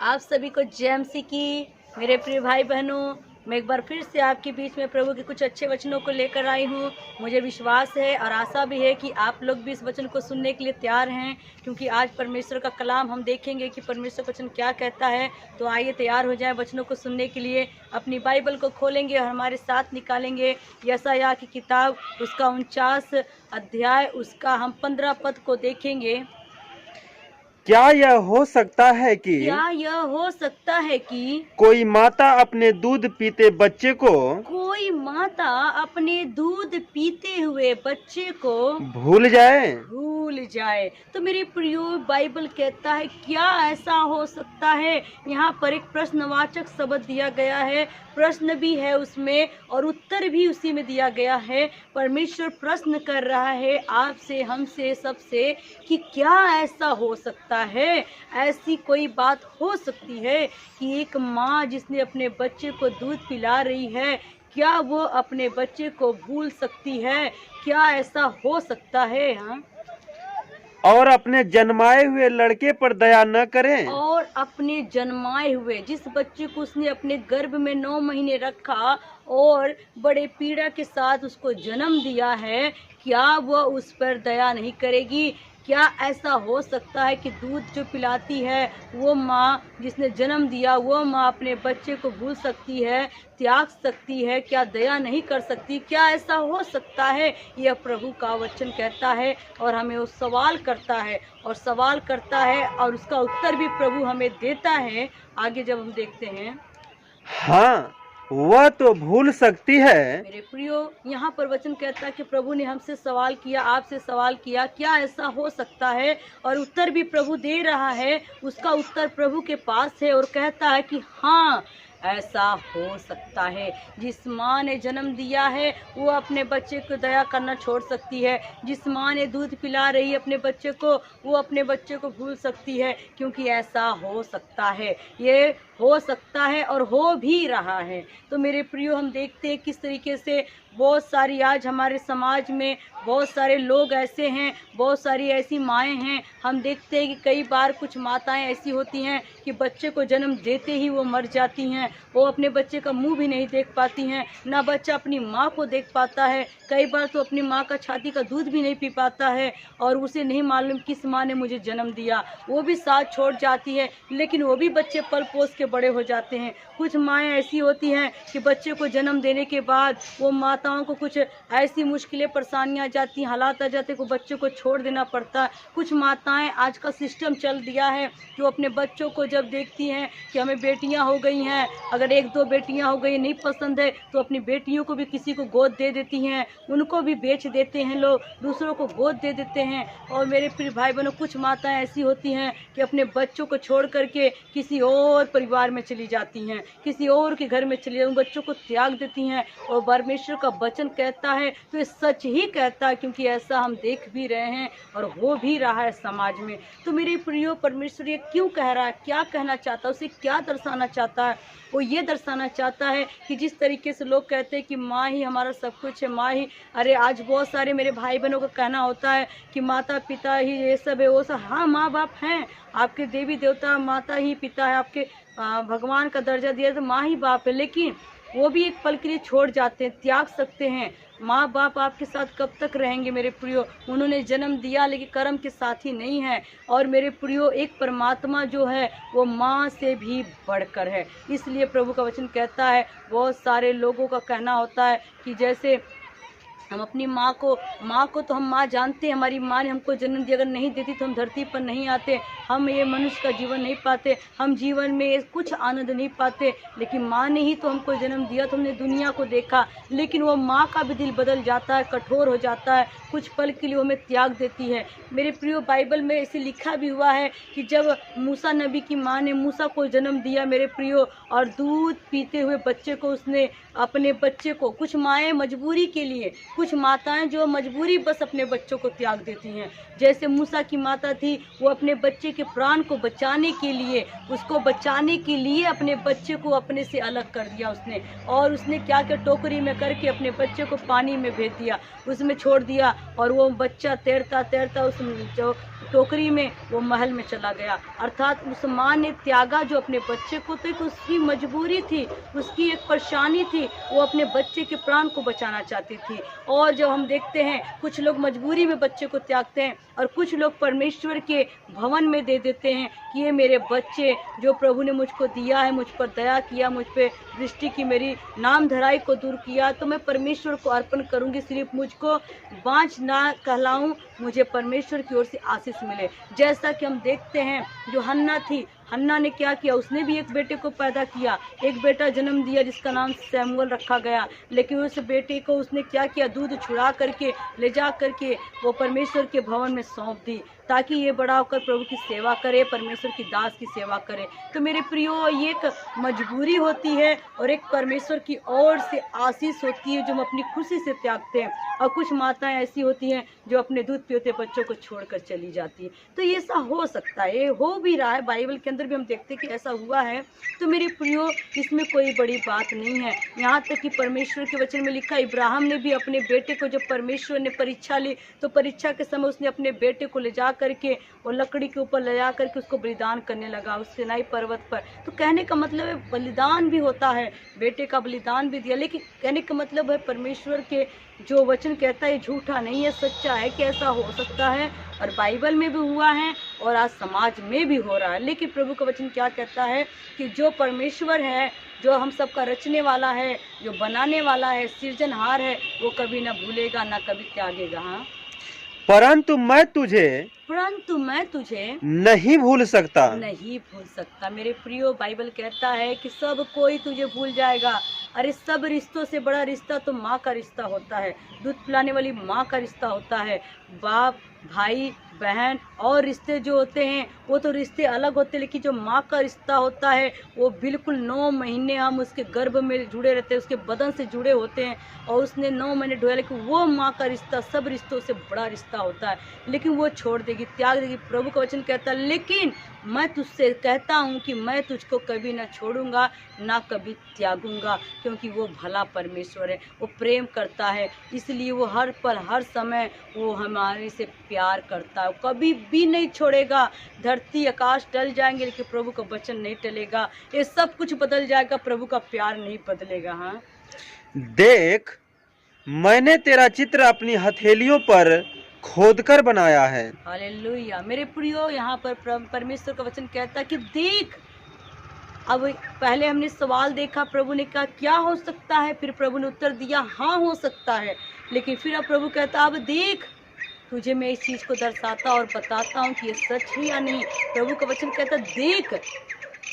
आप सभी को जय मसीह की। मेरे प्रिय भाई बहनों, मैं एक बार फिर से आपके बीच में प्रभु के कुछ अच्छे वचनों को लेकर आई हूँ। मुझे विश्वास है और आशा भी है कि आप लोग भी इस वचन को सुनने के लिए तैयार हैं, क्योंकि आज परमेश्वर का कलाम हम देखेंगे कि परमेश्वर वचन क्या कहता है। तो आइए तैयार हो जाएं वचनों को सुनने के लिए। अपनी बाइबल को खोलेंगे और हमारे साथ निकालेंगे यशायाह की किताब, उसका 49 अध्याय, उसका हम 15 पद को देखेंगे। क्या यह हो सकता है कि कोई माता अपने दूध पीते बच्चे को पीते हुए बच्चे को भूल जाए? तो मेरे प्रियो, बाइबल कहता है क्या ऐसा हो सकता है। यहाँ पर एक प्रश्नवाचक शब्द दिया गया है, प्रश्न भी है उसमें और उत्तर भी उसी में दिया गया है। परमेश्वर प्रश्न कर रहा है आपसे, हमसे, सबसे कि क्या ऐसा हो सकता है। ऐसी कोई बात हो सकती है कि एक माँ जिसने अपने बच्चे को दूध पिला रही है, क्या वो अपने बच्चे को भूल सकती है? क्या ऐसा हो सकता है? हाँ, और अपने जन्माए हुए लड़के पर दया न करें? और अपने जन्माए हुए जिस बच्चे को उसने अपने गर्भ में 9 महीने रखा और बड़े पीड़ा के साथ उसको जन्म दिया है, क्या वह उस पर दया नहीं करेगी? क्या ऐसा हो सकता है कि दूध जो पिलाती है वो माँ जिसने जन्म दिया, वो माँ अपने बच्चे को भूल सकती है, त्याग सकती है? क्या दया नहीं कर सकती? क्या ऐसा हो सकता है? यह प्रभु का वचन कहता है और हमें वो सवाल करता है और उसका उत्तर भी प्रभु हमें देता है। आगे जब हम देखते हैं, हाँ, वह तो भूल सकती है। मेरे प्रियो, यहाँ पर वचन कहता है कि प्रभु ने हमसे सवाल किया, आपसे सवाल किया, क्या ऐसा हो सकता है? और उत्तर भी प्रभु दे रहा है। उसका उत्तर प्रभु के पास है और कहता है कि हाँ, ऐसा हो सकता है। जिस माँ ने जन्म दिया है वो अपने बच्चे को दया करना छोड़ सकती है। जिस माँ ने दूध पिला रही है अपने बच्चे को, वो अपने बच्चे को भूल सकती है, क्योंकि ऐसा हो सकता है। ये हो सकता है और हो भी रहा है। तो मेरे प्रियो, हम देखते हैं किस तरीके से बहुत सारी आज हमारे समाज में बहुत सारे लोग ऐसे हैं, बहुत सारी ऐसी माएँ हैं। हम देखते हैं कि कई बार कुछ माताएं ऐसी होती हैं कि बच्चे को जन्म देते ही वो मर जाती हैं। वो अपने बच्चे का मुंह भी नहीं देख पाती हैं, ना बच्चा अपनी माँ को देख पाता है। कई बार तो अपनी माँ का छाती का दूध भी नहीं पी पाता है और उसे नहीं मालूम किस माँ ने मुझे जन्म दिया। वो भी साथ छोड़ जाती है, लेकिन वो भी बच्चे पल पोस के बड़े हो जाते हैं। कुछ माएँ ऐसी होती हैं कि बच्चे को जन्म देने के बाद वो माताओं को कुछ ऐसी मुश्किलें, परेशानियाँ आ जाती हैं, हालात आ जाते हैं को बच्चों को छोड़ देना पड़ता है। कुछ माताएं, आज का सिस्टम चल दिया है कि वो अपने बच्चों को जब देखती हैं कि हमें बेटियां हो गई हैं, अगर 1-2 बेटियां हो गई नहीं पसंद है तो अपनी बेटियों को भी किसी को गोद दे देती हैं, उनको भी बेच देते हैं लोग, दूसरों को गोद दे देते हैं। और मेरे प्रिय भाई बहनों, कुछ माताएं ऐसी होती हैं कि अपने बच्चों को छोड़ करके किसी और परिवार में चली जाती हैं, किसी और के घर में चली जाती, उन बच्चों को त्याग देती हैं। और परमेश्वर का वचन कहता है तो ये सच ही कहता है, क्योंकि ऐसा हम देख भी रहे हैं और हो भी रहा है समाज में। तो मेरे प्रियो, परमेश्वर ये क्यों कह रहा है, क्या कहना चाहता है, उसे क्या दर्शाना चाहता है? वो ये दर्शाना चाहता है कि जिस तरीके से लोग कहते हैं कि माँ ही हमारा सब कुछ है, माँ ही, अरे आज बहुत सारे मेरे भाई बहनों का कहना होता है कि माता पिता ही ये सब है, वो सब। हाँ, माँ बाप हैं, आपके देवी देवता माता ही पिता है, आपके भगवान का दर्जा दिया तो माँ ही बाप है, लेकिन वो भी एक पल के लिए छोड़ जाते हैं, त्याग सकते हैं। माँ बाप आपके साथ कब तक रहेंगे मेरे प्रियो? उन्होंने जन्म दिया लेकिन कर्म के साथ ही नहीं है। और मेरे प्रियो, एक परमात्मा जो है वो माँ से भी बढ़कर है। इसलिए प्रभु का वचन कहता है, बहुत सारे लोगों का कहना होता है कि जैसे हम अपनी माँ को तो हम माँ जानते हैं, हमारी माँ ने हमको जन्म दिया, अगर नहीं देती तो हम धरती पर नहीं आते, हम ये मनुष्य का जीवन नहीं पाते, हम जीवन में कुछ आनंद नहीं पाते। लेकिन माँ ने ही तो हमको जन्म दिया, तो हमने दुनिया को देखा। लेकिन वो माँ का भी दिल बदल जाता है, कठोर हो जाता है, कुछ पल के लिए हमें त्याग देती है। मेरे प्रियो, बाइबल में ऐसे लिखा भी हुआ है कि जब मूसा नबी की माँ ने मूसा को जन्म दिया मेरे प्रियो, और दूध पीते हुए बच्चे को उसने अपने बच्चे को, कुछ माएँ मजबूरी के लिए, कुछ माताएं जो मजबूरी बस अपने बच्चों को त्याग देती हैं। जैसे मूसा की माता थी, वो अपने बच्चे के प्राण को बचाने के लिए, अपने बच्चे को अपने से अलग कर दिया उसने। और उसने क्या क्या टोकरी में करके अपने बच्चे को पानी में भेज दिया, उसमें छोड़ दिया, और वो बच्चा तैरता तैरता उस जो टोकरी में वो महल में चला गया। अर्थात उस माँ ने त्यागा जो अपने बच्चे को, तो एक उसकी मजबूरी थी, उसकी एक परेशानी थी, वो अपने बच्चे के प्राण को बचाना चाहती थी। और जब हम देखते हैं कुछ लोग मजबूरी में बच्चे को त्यागते हैं और कुछ लोग परमेश्वर के भवन में दे देते हैं कि ये मेरे बच्चे जो प्रभु ने मुझको दिया है, मुझ पर दया किया, मुझ पे दृष्टि की, मेरी नाम धराई को दूर किया, तो मैं परमेश्वर को अर्पण करूंगी, सिर्फ मुझको बाँझ ना कहलाऊं, मुझे परमेश्वर की ओर से आशीष मिले। जैसा कि हम देखते हैं जो हन्ना थी, हन्ना ने क्या किया, उसने भी एक बेटे को पैदा किया, एक बेटा जन्म दिया जिसका नाम सैमुअल रखा गया। लेकिन उस बेटे को उसने क्या किया, दूध छुड़ा करके ले जा करके वो परमेश्वर के भवन में सौंप दी, ताकि ये बड़ा होकर प्रभु की सेवा करे, परमेश्वर की दास की सेवा करे। तो मेरे प्रियो, ये एक मजबूरी होती है और एक परमेश्वर की ओर से आशीष होती है जो हम अपनी खुशी से त्यागते हैं। और कुछ माताएं ऐसी होती हैं जो अपने दूध पीते बच्चों को छोड़कर चली जाती है। तो ये ऐसा हो सकता है, ये हो भी रहा है, बाइबल के अंदर भी हम देखते हैं कि ऐसा हुआ है। तो मेरे प्रियो, इसमें कोई बड़ी बात नहीं है। यहाँ तक कि परमेश्वर के वचन में लिखा, इब्राहिम ने भी अपने बेटे को, जब परमेश्वर ने परीक्षा ली, तो परीक्षा के समय उसने अपने बेटे को ले जा करके और लकड़ी के ऊपर ले जा करके उसको बलिदान करने लगा उस सिनाई पर्वत पर। तो कहने का मतलब है बलिदान भी होता है, बेटे का बलिदान भी दिया। लेकिन कहने का मतलब है परमेश्वर के जो वचन कहता है झूठा नहीं है, सच्चा है कि ऐसा हो सकता है। और बाइबल में भी हुआ है और आज समाज में भी हो रहा है। लेकिन प्रभु का वचन क्या कहता है कि जो परमेश्वर है, जो हम सबका रचने वाला है, जो बनाने वाला है, सृजनहार है, वो कभी ना भूलेगा ना कभी त्यागेगा। हाँ, परंतु मैं तुझे नहीं भूल सकता। नहीं भूल सकता। मेरे प्रियो, बाइबल कहता है कि सब कोई तुझे भूल जाएगा। अरे सब रिश्तों से बड़ा रिश्ता तो माँ का रिश्ता होता है, दूध पिलाने वाली माँ का रिश्ता होता है। बाप, भाई, बहन और रिश्ते जो होते हैं वो तो रिश्ते अलग होते हैं, लेकिन जो माँ का रिश्ता होता है वो बिल्कुल 9 महीने हम उसके गर्भ में जुड़े रहते हैं, उसके बदन से जुड़े होते हैं और उसने 9 महीने ढोया। लेकिन वो माँ का रिश्ता सब रिश्तों से बड़ा रिश्ता होता है, लेकिन वो छोड़ देगी, त्याग देगी। प्रभु का वचन कहता है, लेकिन मैं तुझसे कहता हूँ कि मैं तुझको कभी ना छोड़ूंगा ना कभी त्यागूंगा, क्योंकि वो भला परमेश्वर है, वो प्रेम करता है, इसलिए वो हर पल हर समय वो हमारे से प्यार करता है, कभी भी नहीं छोड़ेगा। धरती आकाश टल जाएंगे लेकिन प्रभु का वचन नहीं टलेगा। ये सब कुछ बदल जाएगा, प्रभु का प्यार नहीं बदलेगा। हाँ, देख, मैंने तेरा चित्र अपनी हथेलियों पर खोदकर बनाया है। हालेलुया। मेरे प्रियो, यहाँ पर परमेश्वर का वचन कहता है कि देख। अब पहले हमने सवाल देखा, प्रभु ने कहा क्या हो सकता है, फिर प्रभु ने उत्तर दिया हाँ हो सकता है। लेकिन फिर अब प्रभु कहता अब देख, तुझे मैं इस चीज़ को दर्शाता और बताता हूँ कि ये सच है या नहीं। प्रभु का वचन कहता देख,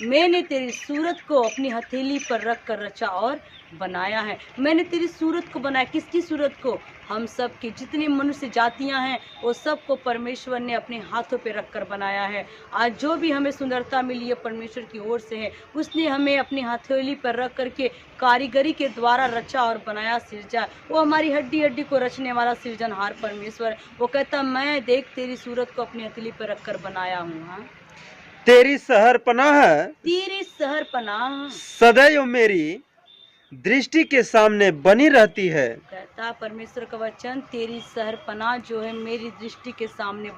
मैंने तेरी सूरत को अपनी हथेली पर रख कर रचा और बनाया है। मैंने तेरी सूरत को बनाया। किसकी सूरत को? हम सब की जितनी मनुष्य जातियां हैं वो सबको परमेश्वर ने अपने हाथों पे रख कर बनाया है। आज जो भी हमें सुंदरता मिली है परमेश्वर की ओर से है, उसने हमें अपनी हथेली पर रख करके कारीगरी के द्वारा रचा और बनाया, सिरजा। वो हमारी हड्डी हड्डी को रचने वाला सृजनहार परमेश्वर। वो कहता मैं देख तेरी सूरत को अपनी हथेली पर रख कर बनाया हूँ। हाँ, तेरी सहरपनाह सदैव मेरी दृष्टि के सामने बनी रहती है। कहता परमेश्वर का वचन, तेरी सहरपनाह जो है मेरी दृष्टि के सामने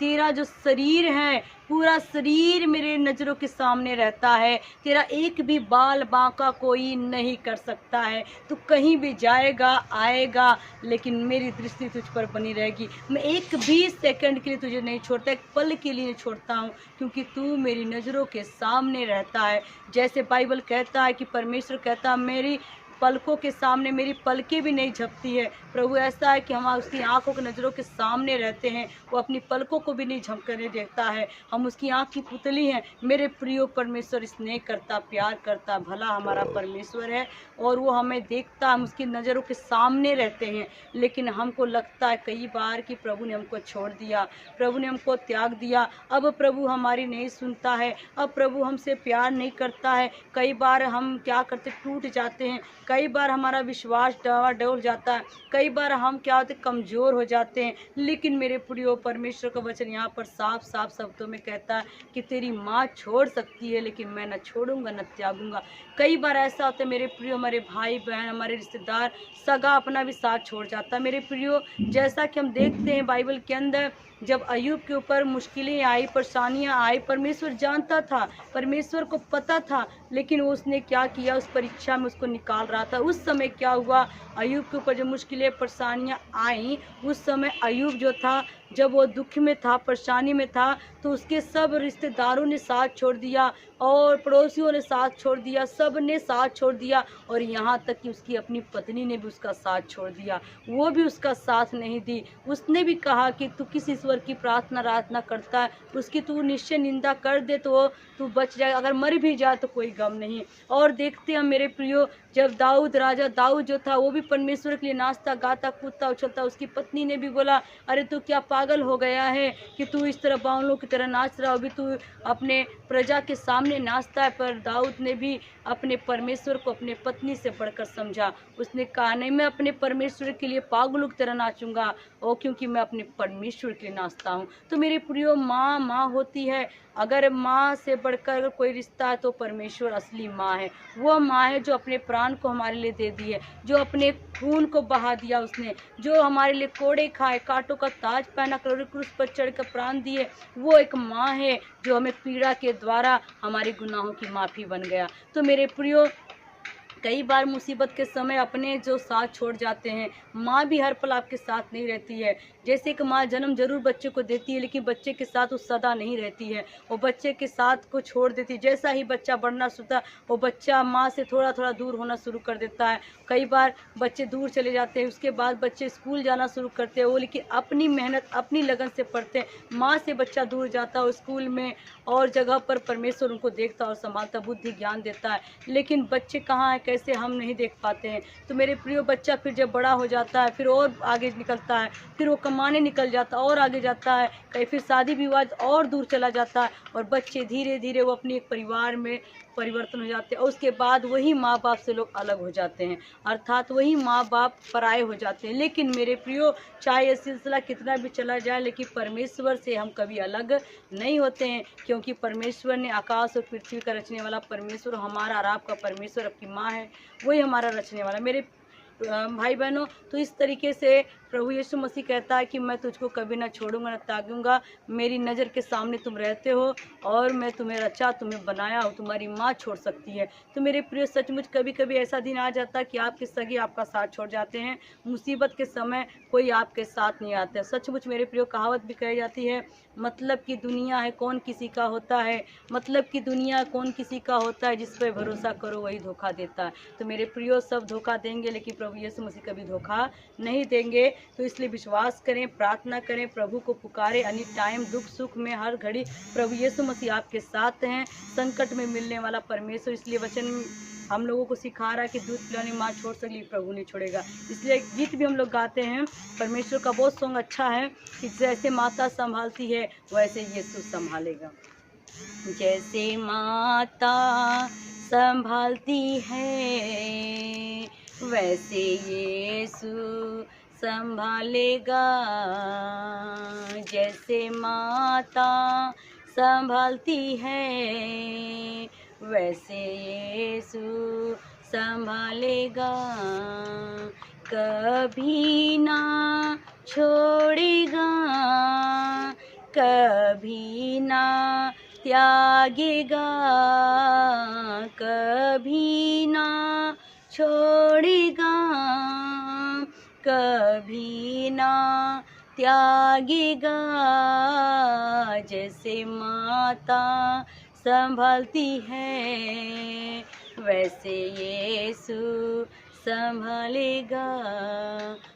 तेरा जो शरीर है पूरा शरीर मेरे नज़रों के सामने रहता है। तेरा एक भी बाल बांका कोई नहीं कर सकता है। तू कहीं भी जाएगा आएगा लेकिन मेरी दृष्टि तुझ पर बनी रहेगी। मैं एक भी सेकंड के लिए तुझे नहीं छोड़ता, एक पल के लिए नहीं छोड़ता हूँ, क्योंकि तू मेरी नज़रों के सामने रहता है। जैसे बाइबल कहता है कि परमेश्वर कहता है मेरी पलकों के सामने मेरी पलकें भी नहीं झपती है। प्रभु ऐसा है कि हम उसकी आंखों के नज़रों के सामने रहते हैं, वो अपनी पलकों को भी नहीं झपकने देता है। हम उसकी आंख की पुतली हैं। मेरे प्रियो, परमेश्वर स्नेह करता, प्यार करता, भला हमारा परमेश्वर है और वो हमें देखता, हम उसकी नज़रों के सामने रहते हैं। लेकिन हमको लगता है कई बार कि प्रभु ने हमको छोड़ दिया, प्रभु ने हमको त्याग दिया, अब प्रभु हमारी नहीं सुनता है, अब प्रभु हमसे प्यार नहीं करता है। कई बार हम क्या करते, टूट जाते हैं। कई बार हमारा विश्वास डवाडोल जाता है, कई बार हम क्या होते कमज़ोर हो जाते हैं। लेकिन मेरे प्रियो परमेश्वर का वचन यहाँ पर साफ साफ शब्दों में कहता है कि तेरी माँ छोड़ सकती है लेकिन मैं न छोड़ूंगा न त्यागूंगा। कई बार ऐसा होता है मेरे प्रियो, हमारे भाई बहन, हमारे रिश्तेदार, सगा अपना भी साथ छोड़ जाता है। मेरे प्रियो, जैसा कि हम देखते हैं बाइबल के अंदर, जब अय्यूब के ऊपर मुश्किलें आई, परेशानियां आई, परमेश्वर जानता था, परमेश्वर को पता था, लेकिन उसने क्या किया, उस परीक्षा में उसको निकाल रहा था। उस समय क्या हुआ, अय्यूब के ऊपर जब मुश्किलें परेशानियां आई, उस समय अय्यूब जो था, जब वो दुख में था, परेशानी में था, तो उसके सब रिश्तेदारों ने साथ छोड़ दिया और पड़ोसियों ने साथ छोड़ दिया, सब ने साथ छोड़ दिया, और यहाँ तक कि उसकी अपनी पत्नी ने भी उसका साथ छोड़ दिया, वो भी उसका साथ नहीं दी। उसने भी कहा कि तू किस ईश्वर की प्रार्थना करता है, उसकी तू निश्चय निंदा कर दे तो तू बच जाए, अगर मर भी जाए तो कोई गम नहीं। और देखते हैं मेरे प्रियो, जब दाऊद, राजा दाऊद जो था, वो भी परमेश्वर के लिए नाचता गाता कूदता उछलता, उसकी पत्नी ने भी बोला, अरे तू क्या पागल हो गया है कि तू इस तरह बावलों की तरह नाच रहा हो, अभी तू अपने प्रजा के सामने नाचता है। पर दाऊद ने भी अपने परमेश्वर को अपने पत्नी से बढ़कर समझा। उसने कहा, नहीं, मैं अपने परमेश्वर के लिए पागलों की तरह नाचूंगा, और क्योंकि मैं अपने परमेश्वर के लिए नाचता हूँ। तो मेरे प्रियो, माँ होती है, अगर माँ से बढ़कर अगर कोई रिश्ता है तो परमेश्वर असली माँ है। वो माँ है जो अपने प्राण को हमारे लिए दे दी है, जो अपने खून को बहा दिया उसने, जो हमारे लिए कोड़े खाए, कांटों का ताज पहना कर क्रूस पर चढ़कर प्राण दिए। वो एक माँ है जो हमें पीड़ा के द्वारा हमारे गुनाहों की माफ़ी बन गया। तो मेरे प्रियो, कई बार मुसीबत के समय अपने जो साथ छोड़ जाते हैं, माँ भी हर पल आपके साथ नहीं रहती है। जैसे कि माँ जन्म जरूर बच्चे को देती है, लेकिन बच्चे के साथ वो सदा नहीं रहती है, वो बच्चे के साथ को छोड़ देती है। जैसा ही बच्चा बढ़ना शुरू, वो बच्चा माँ से थोड़ा थोड़ा दूर होना शुरू कर देता है। कई बार बच्चे दूर चले जाते हैं, उसके बाद बच्चे स्कूल जाना शुरू करते हैं, वो लेकिन अपनी मेहनत अपनी लगन से पढ़ते हैं। माँ से बच्चा दूर जाता है, स्कूल में और जगह पर परमेश्वर उनको देखता और संभालता, बुद्धि ज्ञान देता है, लेकिन बच्चे कहाँ हैं, कैसे, हम नहीं देख पाते हैं। तो मेरे प्रियो, बच्चा फिर जब बड़ा हो जाता है, फिर और आगे निकलता है, फिर वो कमाने निकल जाता है और आगे जाता है, कहीं फिर शादी विवाह और दूर चला जाता है, और बच्चे धीरे धीरे वो अपने एक परिवार में परिवर्तन हो जाते हैं, और उसके बाद वही माँ बाप से लोग अलग हो जाते हैं, अर्थात वही माँ बाप पराये हो जाते हैं। लेकिन मेरे प्रियो, चाहे ये सिलसिला कितना भी चला जाए, लेकिन परमेश्वर से हम कभी अलग नहीं होते हैं, क्योंकि परमेश्वर ने आकाश और पृथ्वी का रचने वाला परमेश्वर हमारा और आपका परमेश्वर आपकी माँ है, वही हमारा रचने वाला। मेरे भाई बहनों, तो इस तरीके से प्रभु यीशु मसीह कहता है कि मैं तुझको कभी ना छोड़ूंगा ना त्यागूंगा, मेरी नज़र के सामने तुम रहते हो और मैं तुम्हें रचा, तुम्हें बनाया हो, तुम्हारी माँ छोड़ सकती है। तो मेरे प्रिय, सचमुच कभी कभी ऐसा दिन आ जाता है कि आपके सगे आपका साथ छोड़ जाते हैं, मुसीबत के समय कोई आपके साथ नहीं आता है। सचमुच मेरे प्रिय, कहावत भी कही जाती है, मतलब की दुनिया है कौन किसी का होता है, मतलब की दुनिया कौन किसी का होता है, जिस पर भरोसा करो वही धोखा देता है। तो मेरे प्रियो, सब धोखा देंगे, लेकिन प्रभु यीशु मसीह कभी धोखा नहीं देंगे। तो इसलिए विश्वास करें, प्रार्थना करें, प्रभु को पुकारें, एनी टाइम, दुख सुख में, हर घड़ी प्रभु यीशु मसीह आपके साथ हैं, संकट में मिलने वाला परमेश्वर। इसलिए वचन हम लोगों को सिखा रहा है कि दूध पिलाने माँ छोड़ सकती, प्रभु नहीं छोड़ेगा। इसलिए गीत भी हम लोग गाते हैं, परमेश्वर का बहुत सॉन्ग अच्छा है कि जैसे माता संभालती है वैसे यीशु संभालेगा। जैसे माता संभालती है वैसे यीशु संभालेगा, जैसे माता संभालती है वैसे यीशु संभालेगा, कभी ना छोड़ेगा, कभी ना त्यागेगा, कभी ना छोड़ेगा, कभी ना त्यागेगा, जैसे माता संभालती है वैसे यीशु संभालेगा।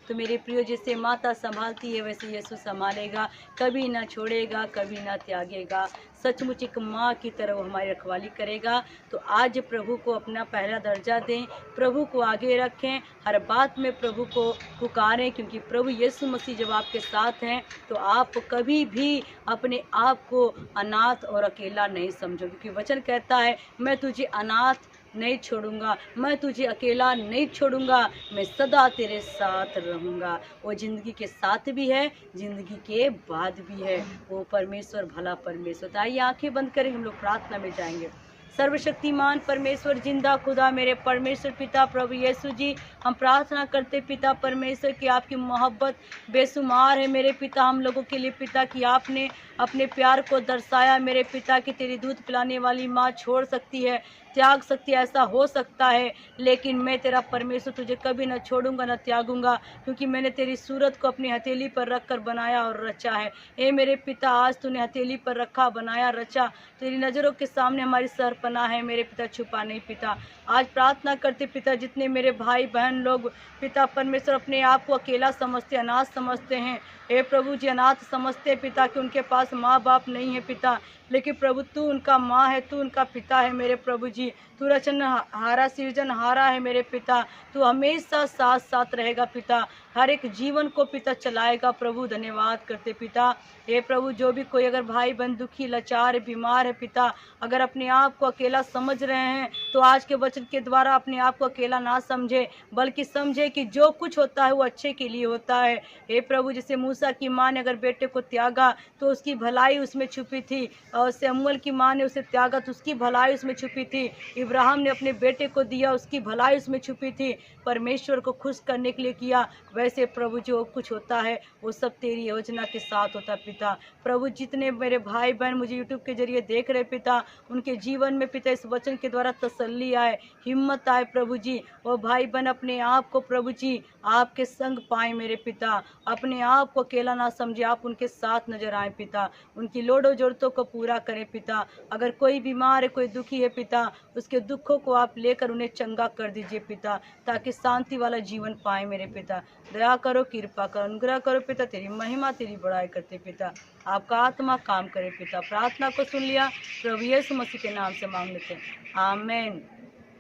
तो मेरे प्रियो, जैसे माता संभालती है वैसे यीशु संभालेगा, कभी ना छोड़ेगा, कभी ना त्यागेगा। सचमुच एक माँ की तरह वो हमारी रखवाली करेगा। तो आज प्रभु को अपना पहला दर्जा दें, प्रभु को आगे रखें, हर बात में प्रभु को पुकारें, क्योंकि प्रभु यीशु मसीह जब आपके साथ हैं तो आप कभी भी अपने आप को अनाथ और अकेला नहीं समझो, क्योंकि वचन कहता है मैं तुझे अनाथ नहीं छोड़ूंगा, मैं तुझे अकेला नहीं छोड़ूंगा, मैं सदा तेरे साथ रहूंगा। वो ज़िंदगी के साथ भी है, ज़िंदगी के बाद भी है। वो परमेश्वर भला परमेश्वर। तो आइए आंखें बंद करें, हम लोग प्रार्थना में जाएंगे। सर्वशक्तिमान परमेश्वर, जिंदा खुदा, मेरे परमेश्वर पिता प्रभु यीशु जी, हम प्रार्थना करते पिता परमेश्वर की आपकी मोहब्बत बेशुमार है मेरे पिता हम लोगों के लिए पिता, कि आपने अपने प्यार को दर्शाया मेरे पिता, की तेरी दूध पिलाने वाली माँ छोड़ सकती है, त्याग सकती है, ऐसा हो सकता है, लेकिन मैं तेरा परमेश्वर तुझे कभी न छोड़ूंगा न त्यागूंगा, क्योंकि मैंने तेरी सूरत को अपनी हथेली पर रख कर बनाया और रचा है। ए मेरे पिता, आज तूने हथेली पर रखा, बनाया, रचा, तेरी नज़रों के सामने हमारी सरपना है मेरे पिता, छुपा नहीं पिता। आज प्रार्थना करते पिता, जितने मेरे भाई बहन लोग पिता परमेश्वर अपने आप को अकेला समझते, अनाथ समझते हैं, हे प्रभु जी अनाथ समझते पिता, कि उनके पास माँ बाप नहीं है पिता, लेकिन प्रभु तू उनका माँ है, तू उनका पिता है मेरे प्रभु जी, तू रचनहारा सृजनहारा है मेरे पिता, तू हमेशा साथ साथ रहेगा पिता, हर एक जीवन को पिता चलाएगा प्रभु। धन्यवाद करते पिता। हे प्रभु, जो भी कोई अगर भाई बहन दुखी लाचार बीमार है पिता, अगर अपने आप को अकेला समझ रहे हैं, तो आज के वचन के द्वारा अपने आप को अकेला ना समझे, बल्कि समझे कि जो कुछ होता है वो अच्छे के लिए होता है। हे प्रभु, जैसे मूसा की माँ ने अगर बेटे को त्यागा तो उसकी भलाई उसमें छुपी थी, और शमूएल की माँ ने उसे त्यागा तो उसकी भलाई उसमें छुपी थी, इब्राहिम ने अपने बेटे को दिया, उसकी भलाई उसमें छुपी थी, परमेश्वर को खुश करने के लिए किया। वैसे प्रभु जो कुछ होता है वो सब तेरी योजना के साथ होता है पिता। प्रभु, जितने मेरे भाई बहन मुझे यूट्यूब के जरिए देख रहे पिता, उनके जीवन में पिता इस वचन के द्वारा तसल्ली आए, हिम्मत आए प्रभु जी, वो भाई बहन अपने आप को प्रभु जी आपके संग पाए मेरे पिता, अपने आप को अकेला ना समझे, आप उनके साथ नजर आए पिता, उनकी लोड़ों जरूरतों को पूरा करें पिता। अगर कोई बीमार है, कोई दुखी है पिता, उसके दुखों को आप लेकर उन्हें चंगा कर दीजिए पिता, ताकि शांति वाला जीवन पाए मेरे पिता। दया करो, कृपा करो, अनुग्रह करो पिता, तेरी महिमा तेरी बड़ाई करते पिता, आपका आत्मा काम करे पिता। प्रार्थना को सुन लिया, प्रभु यीशु मसीह के नाम से मांग लेते हैं, आमीन।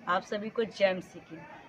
आप सभी को जय मसीह की।